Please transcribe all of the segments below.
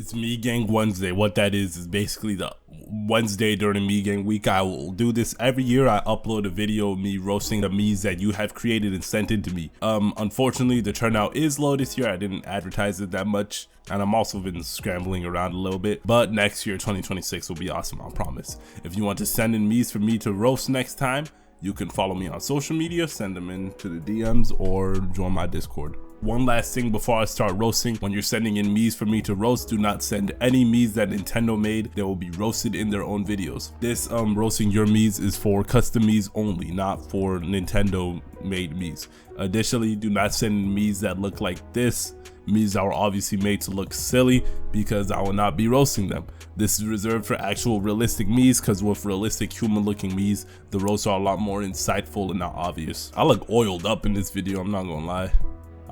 It's Me Gang Wednesday. What that is basically the Wednesday during Me Gang week. I will do this every year. I upload a video of me roasting the MIIS that you have created and sent in to me. Unfortunately, the turnout is low this year. I didn't advertise it that much, and I'm also been scrambling around a little bit. But next year, 2026 will be awesome, I promise. If you want to send in MIIS for me to roast next time, you can follow me on social media, send them in to the DMs, or join my Discord. One last thing before I start roasting: when you're sending in MIIS for me to roast, do not send any MIIS that Nintendo made. They will be roasted in their own videos. This roasting your MIIS is for custom MIIS only, not for Nintendo made MIIS. Additionally, do not send MIIS that look like this. MIIS that were obviously made to look silly, because I will not be roasting them. This is reserved for actual realistic MIIS, because with realistic human looking MIIS, the roasts are a lot more insightful and not obvious. I look oiled up in this video, I'm not gonna lie.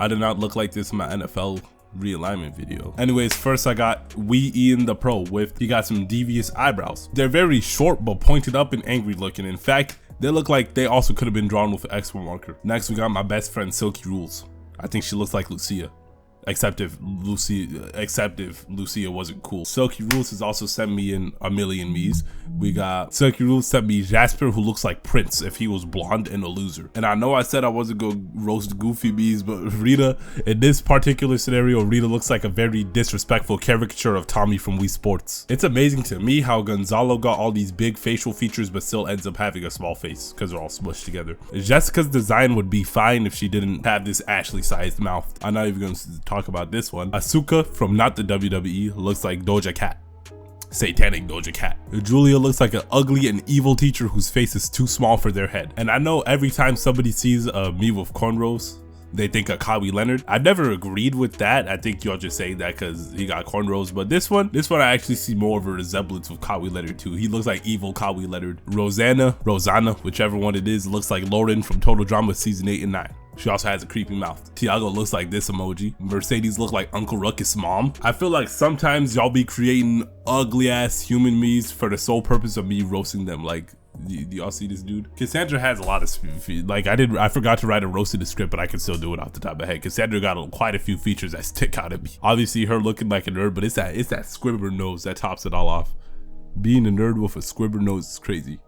I did not look like this in my NFL realignment video. Anyways, first I got Wee Ian the Pro he got some devious eyebrows. They're very short but pointed up and angry looking. In fact, they look like they also could have been drawn with an X1 marker. Next we got my best friend Silky Rules. I think she looks like Lucia. Except if Lucia wasn't cool. Silky Rules has also sent me in a million MIIS. We got Silky Rules sent me Jasper, who looks like Prince if he was blonde and a loser. And I know I said I wasn't gonna roast goofy MIIS, but Rita, in this particular scenario, Rita looks like a very disrespectful caricature of Tommy from Wii Sports. It's amazing to me how Gonzalo got all these big facial features but still ends up having a small face because they're all smushed together. Jessica's design would be fine if she didn't have this Ashley-sized mouth. I'm not even gonna talk about this one. Asuka from Not the WWE looks like Doja Cat. Satanic Doja Cat. Julia looks like an ugly and evil teacher whose face is too small for their head. And I know every time somebody sees me with cornrows, they think of Kawhi Leonard. I've never agreed with that. I think y'all just saying that because he got cornrows. But this one I actually see more of a resemblance with Kawhi Leonard too. He looks like evil Kawhi Leonard. Rosanna, whichever one it is, looks like Lauren from Total Drama season 8 and 9. She also has a creepy mouth. Tiago looks like this emoji. Mercedes look like Uncle Ruckus' mom. I feel like sometimes y'all be creating ugly ass human MIIS for the sole purpose of me roasting them. Like, do y'all see this dude? Cassandra has a lot of like I forgot to write a roasted script, but I can still do it off the top of my head. Cassandra got quite a few features that stick out at me. Obviously her looking like a nerd, but it's that squibber nose that tops it all off. Being a nerd with a squibber nose is crazy.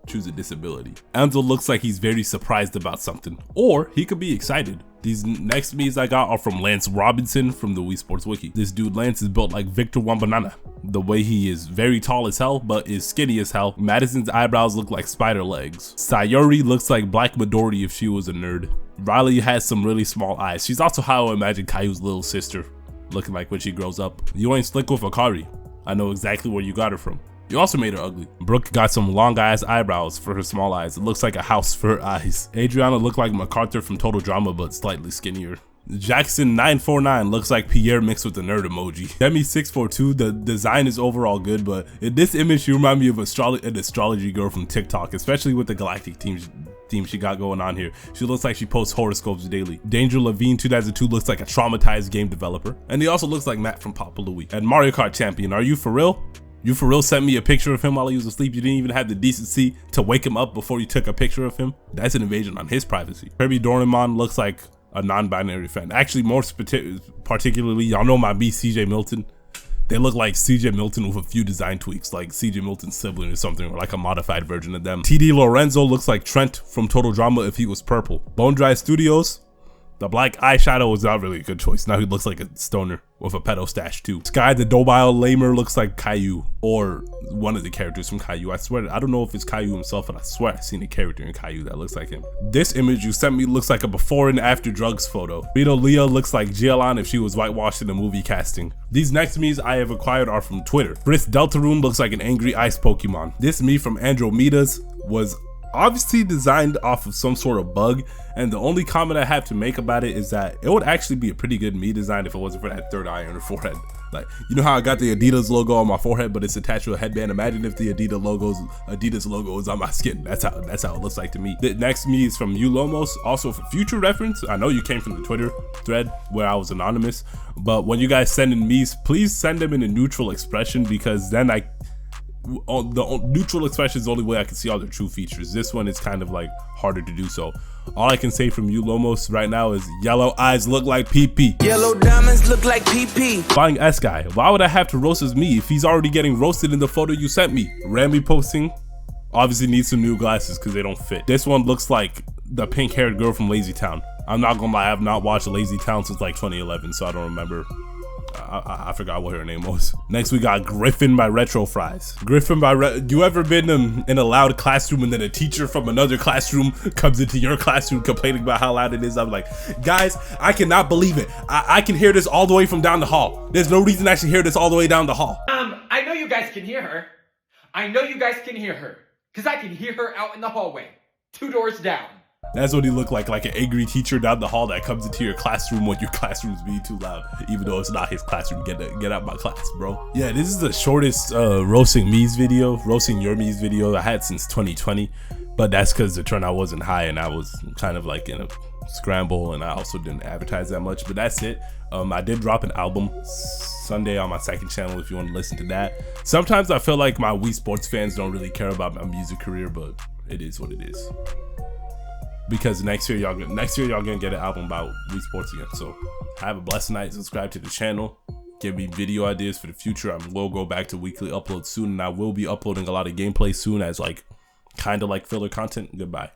Choose a disability. Enzo looks like he's very surprised about something, or he could be excited. These next MIIS I got are from Lance Robinson from the Wii Sports Wiki. This dude Lance is built like Victor Wembanyama. The way he is very tall as hell, but is skinny as hell. Madison's eyebrows look like spider legs. Sayuri looks like Black Midori if she was a nerd. Riley has some really small eyes. She's also how I imagine Caillou's little sister looking like when she grows up. You ain't slick with Akari. I know exactly where you got her from. You also made her ugly. Brooke got some long ass eyebrows for her small eyes. It looks like a house for her eyes. Adriana looked like MacArthur from Total Drama, but slightly skinnier. Jackson 949 looks like Pierre mixed with the nerd emoji. Demi 642, the design is overall good, but in this image she remind me of an astrology girl from TikTok, especially with the galactic theme she got going on here. She looks like she posts horoscopes daily. Danger Levine 2002 looks like a traumatized game developer, and he also looks like Matt from Papa Louie. And Mario Kart Champion, are you for real? You for real sent me a picture of him while he was asleep? You didn't even have the decency to wake him up before you took a picture of him? That's an invasion on his privacy. Kirby Doraemon looks like a non-binary fan. Actually, more particularly, y'all know my B, CJ Milton. They look like CJ Milton with a few design tweaks, like CJ Milton's sibling or something, or like a modified version of them. TD Lorenzo looks like Trent from Total Drama if he was purple. Bone Dry Studios, the black eyeshadow was not really a good choice. Now he looks like a stoner with a pedo stash too. Sky the Dobile Lamer looks like Caillou, or one of the characters from Caillou. I swear, I don't know if it's Caillou himself, but I swear I've seen a character in Caillou that looks like him. This image you sent me looks like a before and after drugs photo. Rita Leah looks like Jialan if she was whitewashed in a movie casting. These next MIIS I have acquired are from Twitter. Briss Deltarune looks like an angry ice Pokemon. This MIIS from Andromedas was obviously designed off of some sort of bug, and the only comment I have to make about it is that it would actually be a pretty good MIIS design if it wasn't for that third eye on her forehead. Like, you know how I got the Adidas logo on my forehead, but it's attached to a headband? Imagine if the Adidas logo is on my skin. That's how it looks like to me. The next MIIS is from Ulomos, also for future reference. I know you came from the Twitter thread where I was anonymous, but when you guys send in MIIS, please send them in a neutral expression, because then the neutral expression is the only way I can see all their true features. This one is kind of like harder to do so. All I can say from you, Lomos, right now is yellow eyes look like PP. Yellow diamonds look like PP. Buying S guy. Why would I have to roast as me if he's already getting roasted in the photo you sent me? Randomly posting. Obviously needs some new glasses because they don't fit. This one looks like the pink-haired girl from Lazy Town. I'm not gonna lie, I have not watched Lazy Town since like 2011, so I don't remember. I forgot what her name was. Next we got Griffin by Retro Fries. Griffin by you ever been in a loud classroom and then a teacher from another classroom comes into your classroom complaining about how loud it is? I'm like, guys, I cannot believe it. I can hear this all the way from down the hall. There's no reason I should hear this all the way down the hall. I know you guys can hear her. I know you guys can hear her. Because I can hear her out in the hallway. 2 doors down. That's what he looked like an angry teacher down the hall that comes into your classroom when your classroom's being too loud, even though it's not his classroom. Get out my class, bro. Yeah, this is the shortest roasting your MIIS video I had since 2020, but that's because the turnout wasn't high and I was kind of like in a scramble, and I also didn't advertise that much. But that's it. I did drop an album Sunday on my second channel if you want to listen to that. Sometimes I feel like my Wii Sports fans don't really care about my music career, but it is what it is. Because next year y'all gonna get an album about Wii Sports again. So have a blessed night. Subscribe to the channel. Give me video ideas for the future. I will go back to weekly uploads soon, and I will be uploading a lot of gameplay soon as like kind of like filler content. Goodbye.